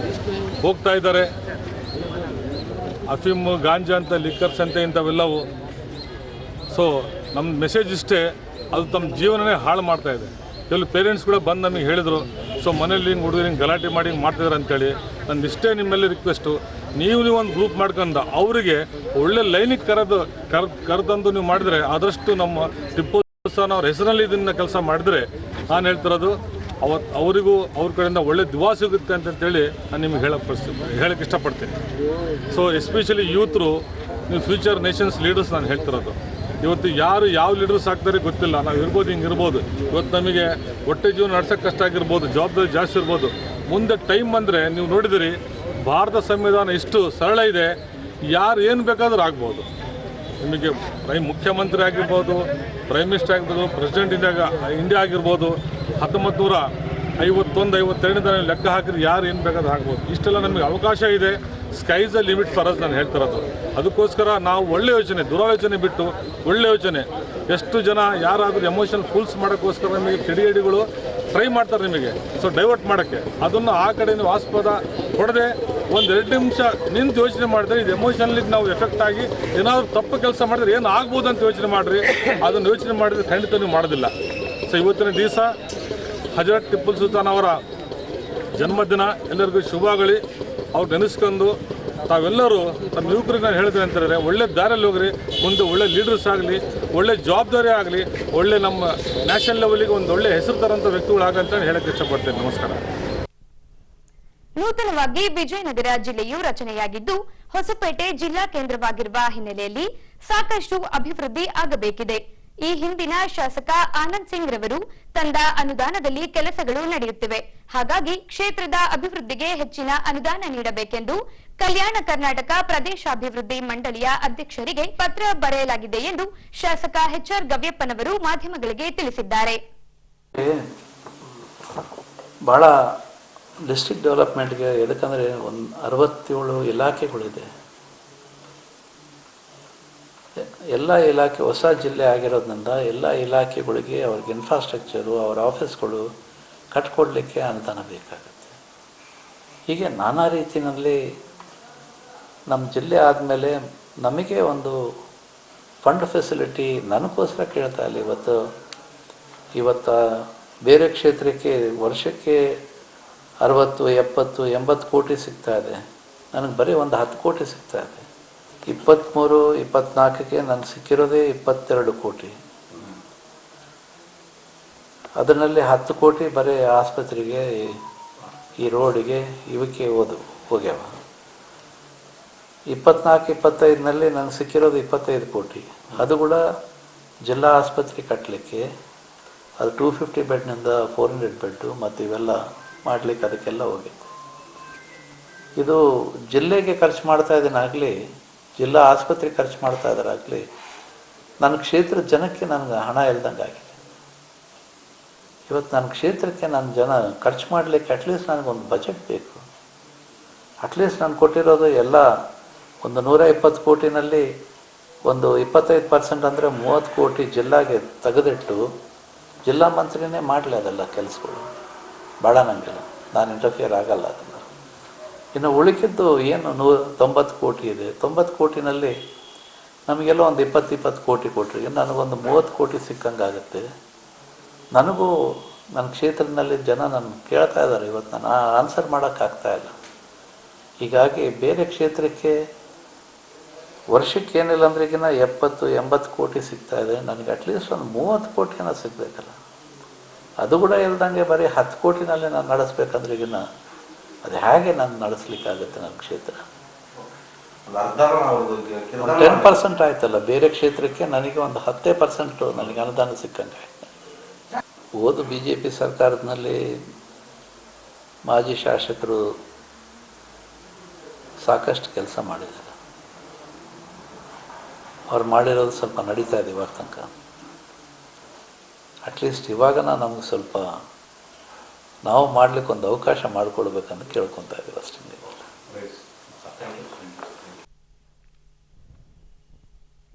ಹೋಗ್ತಾ ಇದ್ದಾರೆ. ಅಫೀಮು, ಗಾಂಜಾ ಅಂತ, ಲಿಕ್ಕರ್ಸ್ ಅಂತ ಇಂಥವೆಲ್ಲವು. ಸೊ ನಮ್ಮ ಮೆಸೇಜ್ ಇಷ್ಟೇ, ಅದು ತಮ್ಮ ಜೀವನನೇ ಹಾಳು ಮಾಡ್ತಾಯಿದೆ. ಕೆಲವು ಪೇರೆಂಟ್ಸ್ ಕೂಡ ಬಂದು ನಮಗೆ ಹೇಳಿದರು, ಸೊ ಮನೇಲಿ ಹಿಂಗೆ ಹುಡುಗರು ಹಿಂಗೆ ಗಲಾಟೆ ಮಾಡಿ ಹಿಂಗೆ ಮಾಡ್ತಿದ್ದಾರೆ ಅಂತೇಳಿ. ನಂದು ಇಷ್ಟೇ ನಿಮ್ಮೆಲ್ಲ ರಿಕ್ವೆಸ್ಟು, ನೀವು ಒಂದು ಗ್ರೂಪ್ ಮಾಡ್ಕೊಂಡು ಅವರಿಗೆ ಒಳ್ಳೆ ಲೈನಿಗೆ ಕರೆದಂದು ನೀವು ಮಾಡಿದರೆ ಆದಷ್ಟು ನಮ್ಮ ಟಿಪ್ಪು ಸುಲ್ತಾನ್ ಅವ್ರ ಹೆಸರಲ್ಲಿ ಇದನ್ನು ಕೆಲಸ ಮಾಡಿದರೆ ನಾನು ಹೇಳ್ತಿರೋದು ಅವರಿಗೂ ಅವ್ರ ಕಡೆಯಿಂದ ಒಳ್ಳೆ ದಿವಾ ಸಿಗುತ್ತೆ ಅಂತೇಳಿ ನಾನು ನಿಮ್ಗೆ ಹೇಳಕ್ಕೆ ಇಷ್ಟಪಡ್ತೀನಿ. ಸೊ ಎಸ್ಪೆಷಲಿ ಯೂತ್ರು, ನೀವು ಫ್ಯೂಚರ್ ನೇಷನ್ಸ್ ಲೀಡರ್ಸ್ ನಾನು ಹೇಳ್ತಿರೋದು. ಇವತ್ತು ಯಾರು ಯಾವ ಲೀಡರ್ಸ್ ಆಗ್ತಾರೆ ಗೊತ್ತಿಲ್ಲ. ನಾವು ಇರ್ಬೋದು, ಹಿಂಗೆ ಇರ್ಬೋದು. ಇವತ್ತು ನಮಗೆ ಹೊಟ್ಟೆ ಜೀವನ ನಡ್ಸೋಕ್ಕೆ ಕಷ್ಟ ಆಗಿರ್ಬೋದು, ಜವಾಬ್ದಾರಿ ಜಾಸ್ತಿ ಇರ್ಬೋದು. ಮುಂದೆ ಟೈಮ್ ಬಂದರೆ ನೀವು ನೋಡಿದಿರಿ, ಭಾರತ ಸಂವಿಧಾನ ಇಷ್ಟು ಸರಳ ಇದೆ, ಯಾರು ಏನು ಬೇಕಾದರೂ ಆಗ್ಬೋದು. ನಿಮಗೆ ಮುಖ್ಯಮಂತ್ರಿ ಆಗಿರ್ಬೋದು, ಪ್ರೈಮ್ ಮಿನಿಸ್ಟರ್ ಆಗಿರ್ಬೋದು, ಪ್ರೆಸಿಡೆಂಟ್ ಇಂಡಿಯಾ ಆಗಿರ್ಬೋದು. 1951-52 ಲೆಕ್ಕ ಹಾಕಿದ್ರೆ ಯಾರು ಏನು ಬೇಕಾದ್ರೂ ಆಗ್ಬೋದು. ಇಷ್ಟೆಲ್ಲ ನಮಗೆ ಅವಕಾಶ ಇದೆ. Skies a limit for us ನಾನು ಹೇಳ್ತಿರೋದು. ಅದಕ್ಕೋಸ್ಕರ ನಾವು ಒಳ್ಳೆ ಯೋಚನೆ, ದುರಾಲೋಚನೆ ಬಿಟ್ಟು ಒಳ್ಳೆ ಯೋಚನೆ. ಎಷ್ಟು ಜನ ಯಾರಾದರೂ ಎಮೋಷನಲ್ ಫುಲ್ಸ್ ಮಾಡೋಕ್ಕೋಸ್ಕರ ನಮಗೆ ಕಿಡಿಗೇಡಿಗಳು ಟ್ರೈ ಮಾಡ್ತಾರೆ ನಿಮಗೆ, ಸೊ ಡೈವರ್ಟ್ ಮಾಡೋಕ್ಕೆ. ಅದನ್ನು ಆ ಕಡೆ ನೀವು ಆಸ್ಪದ ಕೊಡದೆ 1-2 ನಿಮಿಷ ನಿಂತು ಯೋಚನೆ ಮಾಡಿದ್ರೆ, ಇದು ಎಮೋಷನಲಿಗೆ ನಾವು ಎಫೆಕ್ಟ್ ಆಗಿ ಏನಾದರೂ ತಪ್ಪು ಕೆಲಸ ಮಾಡಿದ್ರೆ ಏನು ಆಗ್ಬೋದು ಅಂತ ಯೋಚನೆ ಮಾಡಿರಿ. ಅದನ್ನು ಯೋಚನೆ ಮಾಡಿದ್ರೆ ಖಂಡಿತ ನೀವು ಮಾಡೋದಿಲ್ಲ. ಸೊ ಇವತ್ತಿನ ದಿವಸ ಹಜರತ್ ಟಿಪ್ಪು ಸುಲ್ತಾನ್ ಅವರ ಜನ್ಮದಿನ, ಎಲ್ಲರಿಗೂ ಶುಭ ಆಗಲಿ. ಅವ್ರು ನೆನೆಸ್ಕೊಂಡು ತಾವೆಲ್ಲರೂ ತಮ್ಮ ಯುವಕರಿಗೆ ನಾನು ಹೇಳ್ತೀನಿ ಅಂತಂದರೆ ಒಳ್ಳೆ ದಾರಿಯಲ್ಲಿ ಹೋಗ್ರಿ, ಮುಂದೆ ಒಳ್ಳೆ ಲೀಡರ್ಸ್ ಆಗಲಿ, ಒಳ್ಳೆ ಜವಾಬ್ದಾರಿ ಆಗಲಿ, ಒಳ್ಳೆ ನಮ್ಮ ನ್ಯಾಷನಲ್ ಲೆವೆಲಿಗೆ ಒಂದು ಒಳ್ಳೆ ಹೆಸರು ತರೋಂಥ ವ್ಯಕ್ತಿಗಳಾಗಲಿ ಅಂತ ಹೇಳಕ್ಕೆ ಇಷ್ಟಪಡ್ತೇನೆ. ನಮಸ್ಕಾರ. ನೂತನವಾಗಿ ವಿಜಯನಗರ ಜಿಲ್ಲೆಯು ರಚನೆಯಾಗಿದ್ದು ಹೊಸಪೇಟೆ ಜಿಲ್ಲಾ ಕೇಂದ್ರವಾಗಿರುವ ಹಿನ್ನೆಲೆಯಲ್ಲಿ ಸಾಕಷ್ಟು ಅಭಿವೃದ್ಧಿ ಆಗಬೇಕಿದೆ. ಈ ಹಿಂದಿನ ಶಾಸಕ ಆನಂದ್ ಸಿಂಗ್ ರವರು ತಂದ ಅನುದಾನದಲ್ಲಿ ಕೆಲಸಗಳು ನಡೆಯುತ್ತಿವೆ. ಹಾಗಾಗಿ ಕ್ಷೇತ್ರದ ಅಭಿವೃದ್ಧಿಗೆ ಹೆಚ್ಚಿನ ಅನುದಾನ ನೀಡಬೇಕೆಂದು ಕಲ್ಯಾಣ ಕರ್ನಾಟಕ ಪ್ರದೇಶಾಭಿವೃದ್ಧಿ ಮಂಡಳಿಯ ಅಧ್ಯಕ್ಷರಿಗೆ ಪತ್ರ ಬರೆಯಲಾಗಿದೆ ಎಂದು ಶಾಸಕ ಎಚ್ಆರ್ ಗವ್ಯಪ್ಪನವರು ಮಾಧ್ಯಮಗಳಿಗೆ ತಿಳಿಸಿದ್ದಾರೆ. ಬಹಳ ಡಿಸ್ಟ್ರಿಕ್ಟ್ ಡೆವಲಪ್ಮೆಂಟ್ಗೆ ಎದಕ್ಕಂದರೆ ಒಂದು 67 ಇಲಾಖೆಗಳಿದೆ. ಎಲ್ಲ ಇಲಾಖೆ ಹೊಸ ಜಿಲ್ಲೆ ಆಗಿರೋದ್ರಿಂದ ಎಲ್ಲ ಇಲಾಖೆಗಳಿಗೆ ಅವ್ರಿಗೆ ಇನ್ಫ್ರಾಸ್ಟ್ರಕ್ಚರು, ಅವರ ಆಫೀಸ್ಗಳು ಕಟ್ಕೊಡ್ಲಿಕ್ಕೆ ಅನುದಾನ ಬೇಕಾಗುತ್ತೆ. ಹೀಗೆ ನಾನಾ ರೀತಿಯಲ್ಲಿ ನಮ್ಮ ಜಿಲ್ಲೆ ಆದಮೇಲೆ ನಮಗೆ ಒಂದು ಫಂಡ್ ಫೆಸಿಲಿಟಿ ನನಗೋಸ್ಕರ ಕೇಳ್ತಾ ಇಲ್ಲ. ಇವತ್ತು ಬೇರೆ ಕ್ಷೇತ್ರಕ್ಕೆ ವರ್ಷಕ್ಕೆ 60, 70, 80 ಕೋಟಿ ಸಿಗ್ತಾ ಇದೆ. ನನಗೆ ಬರೀ ಒಂದು 10 ಕೋಟಿ ಸಿಗ್ತಾ ಇದೆ. 23, 24ಕ್ಕೆ ನನಗೆ ಸಿಕ್ಕಿರೋದೇ 22 ಕೋಟಿ. ಅದರಲ್ಲಿ 10 ಕೋಟಿ ಬರೀ ಆಸ್ಪತ್ರೆಗೆ, ಈ ರೋಡಿಗೆ, ಇವಕ್ಕೆ ಹೋಗ್ಯಾವ. 24, 25ನಲ್ಲಿ ನನಗೆ ಸಿಕ್ಕಿರೋದು 25 ಕೋಟಿ. ಅದು ಕೂಡ ಜಿಲ್ಲಾ ಆಸ್ಪತ್ರೆ ಕಟ್ಟಲಿಕ್ಕೆ, ಅದು 250 ಬೆಡ್ನಿಂದ 400 ಬೆಡ್ಡು ಮತ್ತು ಇವೆಲ್ಲ ಮಾಡಲಿಕ್ಕೆ ಅದಕ್ಕೆಲ್ಲ ಹೋಗಿತ್ತು. ಇದು ಜಿಲ್ಲೆಗೆ ಖರ್ಚು ಮಾಡ್ತಾ ಇದ್ದೀನಾಗಲಿ, ಜಿಲ್ಲಾ ಆಸ್ಪತ್ರೆ ಖರ್ಚು ಮಾಡ್ತಾ ಇದ್ದಾರಾಗಲಿ, ನನ್ನ ಕ್ಷೇತ್ರದ ಜನಕ್ಕೆ ನನಗೆ ಹಣ ಇಲ್ದಂಗೆ ಆಗಿದೆ. ಇವತ್ತು ನನ್ನ ಕ್ಷೇತ್ರಕ್ಕೆ ನನ್ನ ಜನ ಖರ್ಚು ಮಾಡಲಿಕ್ಕೆ ಅಟ್ಲೀಸ್ಟ್ ನನಗೊಂದು ಬಜೆಟ್ ಬೇಕು. ಅಟ್ಲೀಸ್ಟ್ ನಾನು ಕೊಟ್ಟಿರೋದು ಎಲ್ಲ ಒಂದು 120 ಕೋಟಿನಲ್ಲಿ ಒಂದು 25% ಅಂದರೆ 30 ಕೋಟಿ ಜಿಲ್ಲಾಗೆ ತೆಗೆದಿಟ್ಟು ಜಿಲ್ಲಾ ಮಂತ್ರಿನೇ ಮಾಡಲಿ ಅದೆಲ್ಲ ಕೆಲಸಗಳು. ಭಾಳ ನನಗಿಲ್ಲ, ನಾನು ಇಂಟರ್ಫಿಯರ್ ಆಗಲ್ಲ ಅದನ್ನು. ಇನ್ನು ಉಳಿಕಿದ್ದು ಏನು 90 ಕೋಟಿ ಇದೆ. 90 ಕೋಟಿನಲ್ಲಿ ನಮಗೆಲ್ಲ ಒಂದು 20 ಕೋಟಿ ಕೊಟ್ಟರೆ ನನಗೊಂದು 30 ಕೋಟಿ ಸಿಕ್ಕಂಗಾಗುತ್ತೆ. ನನಗೂ ನನ್ನ ಕ್ಷೇತ್ರದಲ್ಲಿ ಜನ ನನ್ನ ಕೇಳ್ತಾ ಇದ್ದಾರೆ. ಇವತ್ತು ನಾನು ಆನ್ಸರ್ ಮಾಡೋಕ್ಕಾಗ್ತಾಯಿಲ್ಲ. ಹೀಗಾಗಿ ಬೇರೆ ಕ್ಷೇತ್ರಕ್ಕೆ ವರ್ಷಕ್ಕೆ ಏನಿಲ್ಲ ಅಂದ್ರೆ ಈಗಿನ 70-80 ಕೋಟಿ ಸಿಗ್ತಾ ಇದೆ. ನನಗೆ ಅಟ್ಲೀಸ್ಟ್ ಒಂದು 30 ಕೋಟಿನ ಸಿಗಬೇಕಲ್ಲ. ಅದು ಕೂಡ ಇಲ್ದಂಗೆ ಬರೀ 10 ಕೋಟಿನಲ್ಲಿ ನಾನು ನಡೆಸ್ಬೇಕಂದ್ರೆ ಈಗಿನ ಅದು ಹೇಗೆ ನಾನು ನಡೆಸ್ಲಿಕ್ಕಾಗುತ್ತೆ? ನನ್ನ ಕ್ಷೇತ್ರ 10% ಆಯ್ತಲ್ಲ. ಬೇರೆ ಕ್ಷೇತ್ರಕ್ಕೆ ನನಗೆ ಒಂದು 10% ನನಗೆ ಅನುದಾನ ಸಿಕ್ಕಂಗೆ. ಹೋದ BJP ಸರ್ಕಾರದಲ್ಲಿ ಮಾಜಿ ಶಾಸಕರು ಸಾಕಷ್ಟು ಕೆಲಸ ಮಾಡಿದ್ದಾರೆ. ಅವ್ರು ಮಾಡಿರೋದು ಸ್ವಲ್ಪ ನಡೀತಾ ಇದೆ ಇವಾಗ ತನಕ. ಅಟ್ಲೀಸ್ಟ್ ಇವಾಗನ ನಮ್ಗೆ ಸ್ವಲ್ಪ ನಾವು ಮಾಡಲಿಕ್ಕೆ ಒಂದು ಅವಕಾಶ ಮಾಡಿಕೊಡ್ಬೇಕಂತ ಕೇಳ್ಕೊತಾ ಇದ್ದೀವಿ ಅಷ್ಟೇ.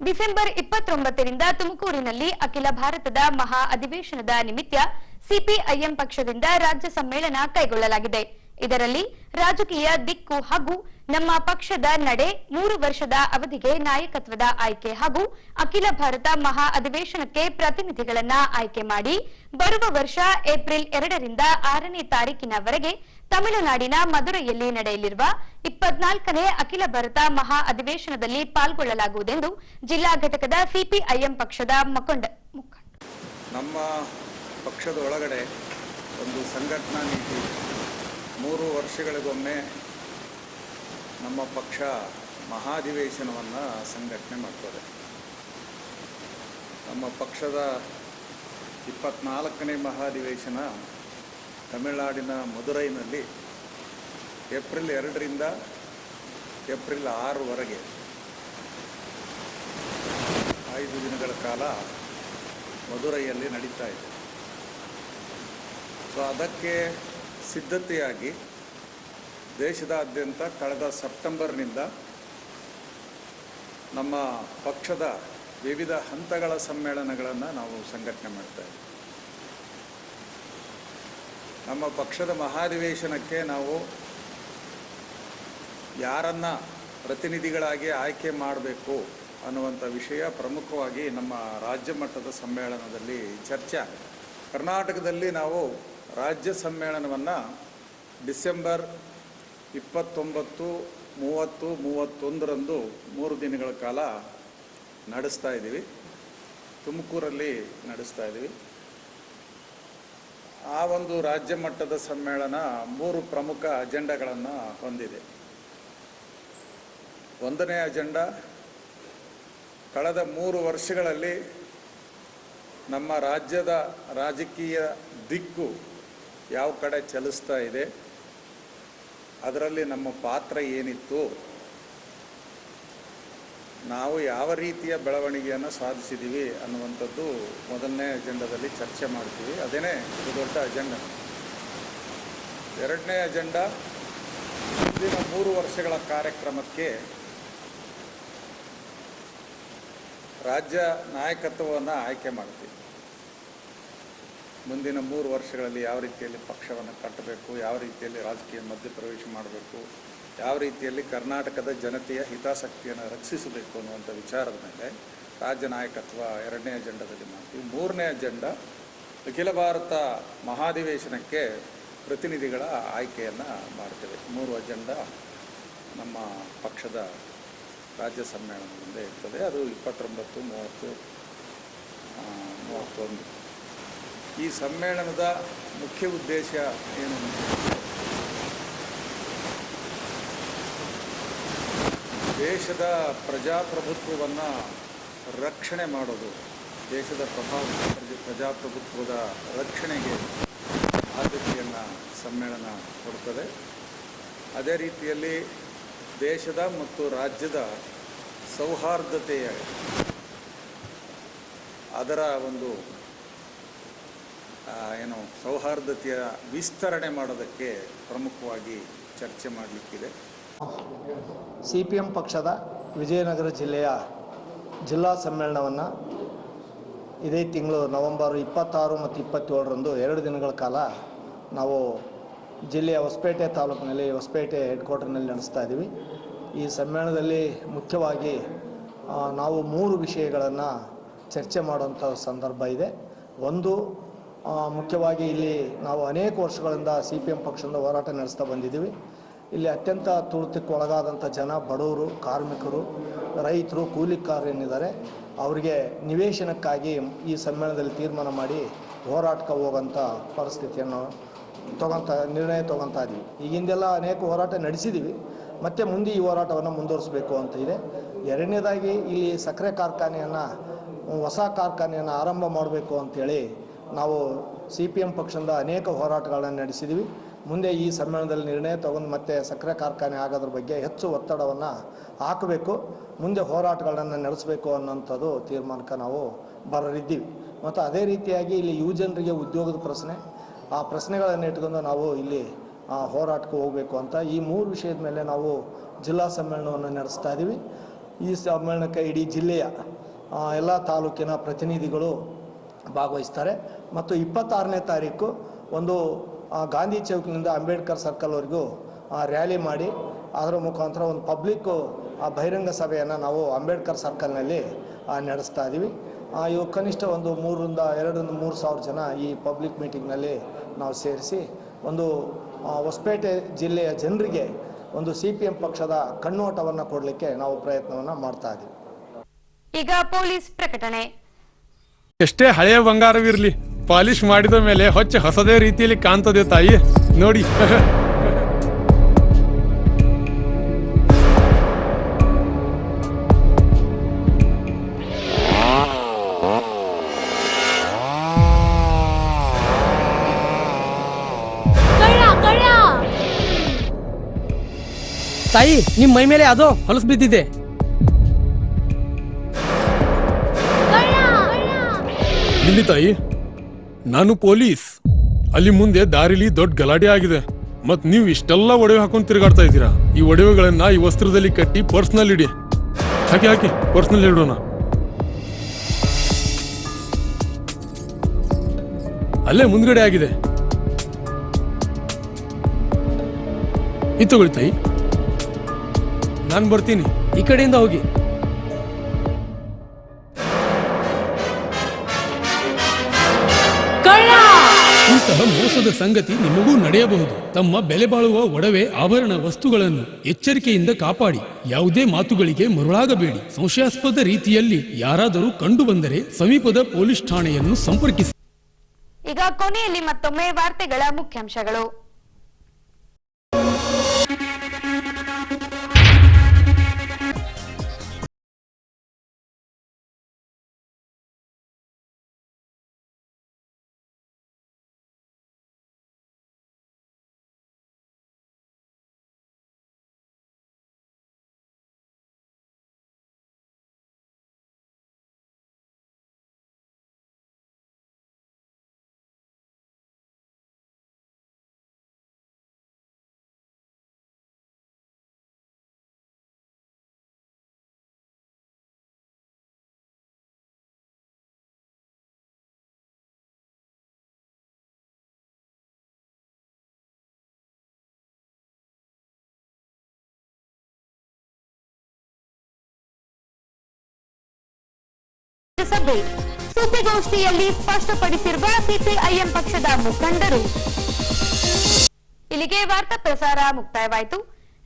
ಡಿಸೆಂಬರ್ 29ರಿಂದ ತುಮಕೂರಿನಲ್ಲಿ ಅಖಿಲ ಭಾರತದ ಮಹಾ ಅಧಿವೇಶನದ ನಿಮಿತ್ತ ಸಿಪಿಐಎಂ ಪಕ್ಷದಿಂದ ರಾಜ್ಯ ಸಮ್ಮೇಳನ ಕೈಗೊಳ್ಳಲಾಗಿದೆ. ಇದರಲ್ಲಿ ರಾಜಕೀಯ ದಿಕ್ಕು ಹಾಗೂ ನಮ್ಮ ಪಕ್ಷದ ನಡೆ, 3 ವರ್ಷದ ಅವಧಿಗೆ ನಾಯಕತ್ವದ ಆಯ್ಕೆ ಹಾಗೂ ಅಖಿಲ ಭಾರತ ಮಹಾ ಅಧಿವೇಶನಕ್ಕೆ ಪ್ರತಿನಿಧಿಗಳನ್ನ ಆಯ್ಕೆ ಮಾಡಿ ಬರುವ ವರ್ಷ ಏಪ್ರಿಲ್ 2ರಿಂದ 6ನೇ ತಾರೀಕಿನವರೆಗೆ ತಮಿಳುನಾಡಿನ ಮದುರೈಯಲ್ಲಿ ನಡೆಯಲಿರುವ 24ನೇ ಅಖಿಲ ಭಾರತ ಮಹಾ ಅಧಿವೇಶನದಲ್ಲಿ ಪಾಲ್ಗೊಳ್ಳಲಾಗುವುದೆಂದು ಜಿಲ್ಲಾ ಘಟಕದ ಸಿಪಿಐಎಂ ಪಕ್ಷದ ಮುಖಂಡ ನಮ್ಮ ಪಕ್ಷದ ಒಳಗಡೆ ಒಂದು ಸಂಘಟನಾ ನೀತಿ 3 ವರ್ಷಗಳಿಗೊಮ್ಮೆ ನಮ್ಮ ಪಕ್ಷ ಮಹಾಧಿವೇಶನವನ್ನು ಸಂಘಟನೆ ಮಾಡ್ತದೆ. ನಮ್ಮ ಪಕ್ಷದ 24ನೇ ಮಹಾಧಿವೇಶನ ತಮಿಳುನಾಡಿನ ಮದುರೈನಲ್ಲಿ ಏಪ್ರಿಲ್ 2ರಿಂದ ಏಪ್ರಿಲ್ 6ವರೆಗೆ 5 ದಿನಗಳ ಕಾಲ ಮದುರೈಯಲ್ಲಿ ನಡೀತಾ ಇದೆ. ಸೊ ಅದಕ್ಕೆ ಸಿದ್ಧತೆಯಾಗಿ ದೇಶದಾದ್ಯಂತ ಕಳೆದ ಸೆಪ್ಟೆಂಬರ್ನಿಂದ ನಮ್ಮ ಪಕ್ಷದ ವಿವಿಧ ಹಂತಗಳ ಸಮ್ಮೇಳನಗಳನ್ನು ನಾವು ಸಂಘಟನೆ ಮಾಡ್ತಾ ಇದ್ದೀವಿ. ನಮ್ಮ ಪಕ್ಷದ ಮಹಾಧಿವೇಶನಕ್ಕೆ ನಾವು ಯಾರನ್ನು ಪ್ರತಿನಿಧಿಗಳಾಗಿ ಆಯ್ಕೆ ಮಾಡಬೇಕು ಅನ್ನುವಂಥ ವಿಷಯ ಪ್ರಮುಖವಾಗಿ ನಮ್ಮ ರಾಜ್ಯ ಮಟ್ಟದ ಸಮ್ಮೇಳನದಲ್ಲಿ ಚರ್ಚೆ ಆಗುತ್ತೆ. ಕರ್ನಾಟಕದಲ್ಲಿ ನಾವು ರಾಜ್ಯ ಸಮ್ಮೇಳನವನ್ನು ಡಿಸೆಂಬರ್ 29, 30, 31ರಂದು 3 ದಿನಗಳ ಕಾಲ ನಡೆಸ್ತಾ ಇದ್ದೀವಿ. ತುಮಕೂರಲ್ಲಿ ನಡೆಸ್ತಾ ಇದ್ದೀವಿ. ಆ ಒಂದು ರಾಜ್ಯ ಮಟ್ಟದ ಸಮ್ಮೇಳನ 3 ಪ್ರಮುಖ ಅಜೆಂಡಾಗಳನ್ನು ಹೊಂದಿದೆ. 1ನೇ ಅಜೆಂಡಾ, ಕಳೆದ 3 ವರ್ಷಗಳಲ್ಲಿ ನಮ್ಮ ರಾಜ್ಯದ ರಾಜಕೀಯ ದಿಕ್ಕು ಯಾವ ಕಡೆ ಚಲಿಸ್ತಾ ಇದೆ, ಅದರಲ್ಲಿ ನಮ್ಮ ಪಾತ್ರ ಏನಿತ್ತು, ನಾವು ಯಾವ ರೀತಿಯ ಬೆಳವಣಿಗೆಯನ್ನು ಸಾಧಿಸಿದ್ದೀವಿ ಅನ್ನುವಂಥದ್ದು 1ನೇ ಅಜೆಂಡಾದಲ್ಲಿ ಚರ್ಚೆ ಮಾಡ್ತೀವಿ. ಅದೇನೇ ದೊಡ್ಡ ಅಜೆಂಡಾ. 2ನೇ ಅಜೆಂಡಾ, ಮುಂದಿನ 3 ವರ್ಷಗಳ ಕಾರ್ಯಕ್ರಮಕ್ಕೆ ರಾಜ್ಯ ನಾಯಕತ್ವವನ್ನು ಆಯ್ಕೆ ಮಾಡ್ತೀವಿ. ಮುಂದಿನ 3 ವರ್ಷಗಳಲ್ಲಿ ಯಾವ ರೀತಿಯಲ್ಲಿ ಪಕ್ಷವನ್ನು ಕಟ್ಟಬೇಕು, ಯಾವ ರೀತಿಯಲ್ಲಿ ರಾಜಕೀಯ ಮಧ್ಯಪ್ರವೇಶ ಮಾಡಬೇಕು, ಯಾವ ರೀತಿಯಲ್ಲಿ ಕರ್ನಾಟಕದ ಜನತೆಯ ಹಿತಾಸಕ್ತಿಯನ್ನು ರಕ್ಷಿಸಬೇಕು ಅನ್ನುವಂಥ ವಿಚಾರದ ಮೇಲೆ ರಾಜ್ಯ ನಾಯಕತ್ವ 2ನೇ ಅಜೆಂಡಾದಲ್ಲಿ ಮಾಡ್ತೀವಿ. 3ನೇ ಅಜೆಂಡಾ, ಅಖಿಲ ಭಾರತ ಮಹಾಧಿವೇಶನಕ್ಕೆ ಪ್ರತಿನಿಧಿಗಳ ಆಯ್ಕೆಯನ್ನು ಮಾಡ್ತೇವೆ. 3 ಅಜೆಂಡಾ ನಮ್ಮ ಪಕ್ಷದ ರಾಜ್ಯ ಸಮ್ಮೇಳನ ಮುಂದೆ ಇರ್ತದೆ. ಅದು 29, 30, 31. ಈ ಸಮ್ಮೇಳನದ ಮುಖ್ಯ ಉದ್ದೇಶ ಏನು ಅಂದರೆ, ದೇಶದ ಪ್ರಜಾಪ್ರಭುತ್ವವನ್ನು ರಕ್ಷಣೆ ಮಾಡೋದು, ದೇಶದ ಪ್ರಜಾಪ್ರಭುತ್ವದ ರಕ್ಷಣೆಗೆ ಆದ್ಯತೆಯನ್ನು ಸಮ್ಮೇಳನ ಕೊಡ್ತದೆ. ಅದೇ ರೀತಿಯಲ್ಲಿ ದೇಶದ ಮತ್ತು ರಾಜ್ಯದ ಸೌಹಾರ್ದತೆಯ ಅದರ ಒಂದು ಸೌಹಾರ್ದತೆಯ ವಿಸ್ತರಣೆ ಮಾಡೋದಕ್ಕೆ ಪ್ರಮುಖವಾಗಿ ಚರ್ಚೆ ಮಾಡಲಿಕ್ಕಿದೆ. CPM ಪಕ್ಷದ ವಿಜಯನಗರ ಜಿಲ್ಲೆಯ ಜಿಲ್ಲಾ ಸಮ್ಮೇಳನವನ್ನು ಇದೇ ತಿಂಗಳು ನವೆಂಬರ್ 26 ಮತ್ತು 27ರಂದು 2 ದಿನಗಳ ಕಾಲ ನಾವು ಜಿಲ್ಲೆಯ ಹೊಸಪೇಟೆ ತಾಲೂಕಿನಲ್ಲಿ ಹೊಸಪೇಟೆ ಹೆಡ್ ಕ್ವಾರ್ಟರ್ನಲ್ಲಿ ನಡೆಸ್ತಾ ಇದ್ದೀವಿ. ಈ ಸಮ್ಮೇಳನದಲ್ಲಿ ಮುಖ್ಯವಾಗಿ ನಾವು 3 ವಿಷಯಗಳನ್ನು ಚರ್ಚೆ ಮಾಡುವಂಥ ಸಂದರ್ಭ ಇದೆ. ಒಂದು, ಮುಖ್ಯವಾಗಿ ಇಲ್ಲಿ ನಾವು ಅನೇಕ ವರ್ಷಗಳಿಂದ CPM ಪಕ್ಷದಿಂದ ಹೋರಾಟ ನಡೆಸ್ತಾ ಬಂದಿದ್ದೀವಿ. ಇಲ್ಲಿ ಅತ್ಯಂತ ತುಳಿತಕ್ಕೆ ಒಳಗಾದಂಥ ಜನ, ಬಡವರು, ಕಾರ್ಮಿಕರು, ರೈತರು, ಕೂಲಿಕಾರರೇನಿದ್ದಾರೆ, ಅವರಿಗೆ ನಿವೇಶನಕ್ಕಾಗಿ ಈ ಸಮ್ಮೇಳನದಲ್ಲಿ ತೀರ್ಮಾನ ಮಾಡಿ ಹೋರಾಟಕ್ಕೆ ಹೋಗೋಂಥ ಪರಿಸ್ಥಿತಿಯನ್ನು ನಿರ್ಣಯ ತೊಗೊತಾ ಇದ್ದೀವಿ. ಈಗಿಂದೆಲ್ಲ ಅನೇಕ ಹೋರಾಟ ನಡೆಸಿದ್ದೀವಿ, ಮತ್ತು ಮುಂದೆ ಈ ಹೋರಾಟವನ್ನು ಮುಂದುವರಿಸಬೇಕು ಅಂತ ಇದೆ. 2ನೇದಾಗಿ ಇಲ್ಲಿ ಸಕ್ಕರೆ ಕಾರ್ಖಾನೆಯನ್ನು, ಹೊಸ ಕಾರ್ಖಾನೆಯನ್ನು ಆರಂಭ ಮಾಡಬೇಕು ಅಂಥೇಳಿ ನಾವು CPM ಪಕ್ಷದಿಂದ ಅನೇಕ ಹೋರಾಟಗಳನ್ನು ನಡೆಸಿದ್ದೀವಿ. ಮುಂದೆ ಈ ಸಮ್ಮೇಳನದಲ್ಲಿ ನಿರ್ಣಯ ತಗೊಂಡು ಮತ್ತೆ ಸಕ್ಕರೆ ಕಾರ್ಖಾನೆ ಆಗೋದ್ರ ಬಗ್ಗೆ ಹೆಚ್ಚು ಒತ್ತಡವನ್ನು ಹಾಕಬೇಕು, ಮುಂದೆ ಹೋರಾಟಗಳನ್ನು ನಡೆಸಬೇಕು ಅನ್ನೋಂಥದ್ದು ತೀರ್ಮಾನಕ್ಕೆ ನಾವು ಬರಲಿದ್ದೀವಿ. ಮತ್ತು ಅದೇ ರೀತಿಯಾಗಿ ಇಲ್ಲಿ ಯುವಜನರಿಗೆ ಉದ್ಯೋಗದ ಪ್ರಶ್ನೆ, ಆ ಪ್ರಶ್ನೆಗಳನ್ನು ಇಟ್ಕೊಂಡು ನಾವು ಇಲ್ಲಿ ಹೋರಾಟಕ್ಕೆ ಹೋಗಬೇಕು ಅಂತ ಈ 3 ವಿಷಯದ ಮೇಲೆ ನಾವು ಜಿಲ್ಲಾ ಸಮ್ಮೇಳನವನ್ನು ನಡೆಸ್ತಾ ಇದ್ದೀವಿ. ಈ ಸಮ್ಮೇಳನಕ್ಕೆ ಇಡೀ ಜಿಲ್ಲೆಯ ಎಲ್ಲ ತಾಲೂಕಿನ ಪ್ರತಿನಿಧಿಗಳು ಭಾಗವಹಿಸ್ತಾರೆ. ಮತ್ತು 26ನೇ ತಾರೀಕು ಒಂದು ಗಾಂಧಿ ಚೌಕ್ನಿಂದ ಅಂಬೇಡ್ಕರ್ ಸರ್ಕಲ್ವರೆಗೂ ರ್ಯಾಲಿ ಮಾಡಿ ಅದರ ಮುಖಾಂತರ ಒಂದು ಪಬ್ಲಿಕ್ಕು ಬಹಿರಂಗ ಸಭೆಯನ್ನು ನಾವು ಅಂಬೇಡ್ಕರ್ ಸರ್ಕಲ್ನಲ್ಲಿ ನಡೆಸ್ತಾ ಇದ್ದೀವಿ. ಇವು ಕನಿಷ್ಠ ಒಂದು 2-3 ಸಾವಿರ ಜನ ಈ ಪಬ್ಲಿಕ್ ಮೀಟಿಂಗ್ನಲ್ಲಿ ನಾವು ಸೇರಿಸಿ ಒಂದು ಹೊಸಪೇಟೆ ಜಿಲ್ಲೆಯ ಜನರಿಗೆ ಒಂದು CPM ಪಕ್ಷದ ಕಣ್ಣೋಟವನ್ನು ಕೊಡಲಿಕ್ಕೆ ನಾವು ಪ್ರಯತ್ನವನ್ನು ಮಾಡ್ತಾ ಇದ್ದೀವಿ. ಈಗ ಪೊಲೀಸ್ ಪ್ರಕಟಣೆ. ಎಷ್ಟೇ ಹಳೆಯ ಬಂಗಾರವಿರಲಿ, ಪಾಲಿಶ್ ಮಾಡಿದ ಮೇಲೆ ಹೊಸದೇ ರೀತಿಯಲ್ಲಿ ಕಾಣ್ತದೆ ತಾಯಿ, ನೋಡಿ. ತಾಯಿ, ನಿಮ್ ಮೈ ಮೇಲೆ ಅದು ಹೊಲಸು ಬಿದ್ದಿದೆ. ಇಲ್ಲಿ ತಾಯಿ, ನಾನು ಪೊಲೀಸ್. ಅಲ್ಲಿ ಮುಂದೆ ದಾರಿಲಿ ದೊಡ್ಡ ಗಲಾಟೆ ಆಗಿದೆ, ಮತ್ ನೀವು ಇಷ್ಟೆಲ್ಲ ಒಡವೆ ಹಾಕೊಂಡು ತಿರುಗಾಡ್ತಾ ಇದ್ದೀರಾ. ಈ ಒಡವೆಗಳನ್ನ ಈ ವಸ್ತ್ರದಲ್ಲಿ ಕಟ್ಟಿ ಪರ್ಸ್ನಲ್ಲಿ ಇಡಿ. ಹಾಕಿ ಪರ್ಸ್ನಲ್ಲಿ ಇಡೋಣ. ಅಲ್ಲೇ ಮುಂದ್ಗಡೆ ಆಗಿದೆ. ಇದು ತಗೊಳ್ಳಿ ತಾಯಿ, ನಾನು ಬರ್ತೀನಿ. ಈ ಕಡೆಯಿಂದ ಹೋಗಿ. ಕಳ್ಳ ಇಂತಹ ಮೋಸದ ಸಂಗತಿ ನಿಮಗೂ ನಡೆಯಬಹುದು. ತಮ್ಮ ಬೆಲೆ ಬಾಳುವ ಒಡವೆ ಆಭರಣ ವಸ್ತುಗಳನ್ನು ಎಚ್ಚರಿಕೆಯಿಂದ ಕಾಪಾಡಿ. ಯಾವುದೇ ಮಾತುಗಳಿಗೆ ಮರುಳಾಗಬೇಡಿ. ಸಂಶಯಾಸ್ಪದ ರೀತಿಯಲ್ಲಿ ಯಾರಾದರೂ ಕಂಡು ಬಂದರೆ ಸಮೀಪದ ಪೊಲೀಸ್ ಠಾಣೆಯನ್ನು ಸಂಪರ್ಕಿಸಿ. ಈಗ ಕೊನೆಯಲ್ಲಿ ಮತ್ತೊಮ್ಮೆ ವಾರ್ತೆಗಳ ಮುಖ್ಯಾಂಶಗಳು. ಸಭೆ ಸುದ್ದಿಗೋಷ್ಠಿಯಲ್ಲಿ ಸ್ಪಷ್ಟಪಡಿಸಿರುವ ಸಿಪಿಐಎಂ ಪಕ್ಷದ ಮುಖಂಡರು. ಇಲ್ಲಿಗೆ ವಾರ್ತಾ ಪ್ರಸಾರ ಮುಕ್ತಾಯವಾಯಿತು.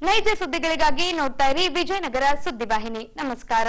ನೈಜ ಸುದ್ದಿಗಳಿಗಾಗಿ ನೋಡ್ತಾ ಇರಿ ವಿಜಯನಗರ ಸುದ್ದಿವಾಹಿನಿ. ನಮಸ್ಕಾರ.